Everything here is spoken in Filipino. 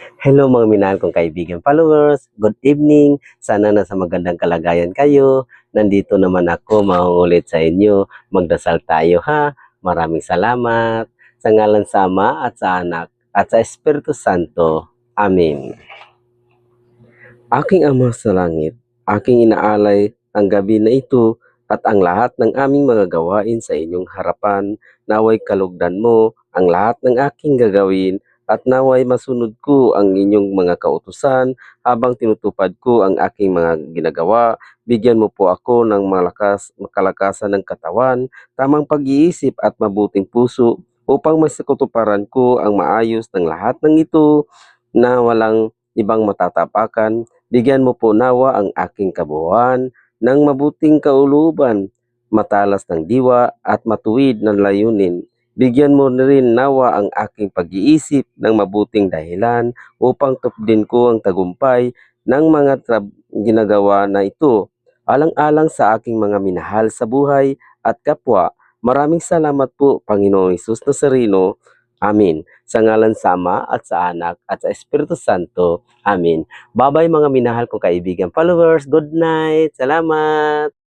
Hello mga minahal kong kaibigan followers, good evening. Sana nasa magandang kalagayan kayo. Nandito naman ako mangungulit sa inyo. Magdasal tayo ha. Maraming salamat. Sa ngalan sa Ama at sa Anak at sa Espiritu Santo. Amen. Aking Ama sa langit, aking inaalay ang gabi na ito at ang lahat ng aming mga gawain sa inyong harapan. Naway kalugdan mo ang lahat ng aking gagawin at naway masunod ko ang inyong mga kautusan habang tinutupad ko ang aking mga ginagawa. Bigyan mo po ako ng makalakasan ng katawan, tamang pag-iisip at mabuting puso upang masikutuparan ko ang maayos ng lahat ng ito na walang ibang matatapakan. Bigyan mo po nawa ang aking kabuuan ng mabuting kauluban, matalas ng diwa at matuwid ng layunin. Bigyan mo na rin nawa ang aking pag-iisip ng mabuting dahilan upang tupdin ko ang tagumpay ng mga ginagawa na ito. Alang-alang sa aking mga minahal sa buhay at kapwa, maraming salamat po Panginoong Hesus Nazareno. Amen. Sa ngalan sa Ama at sa Anak at sa Espiritu Santo. Amen. Bye-bye mga minahal kong kaibigan followers. Good night. Salamat.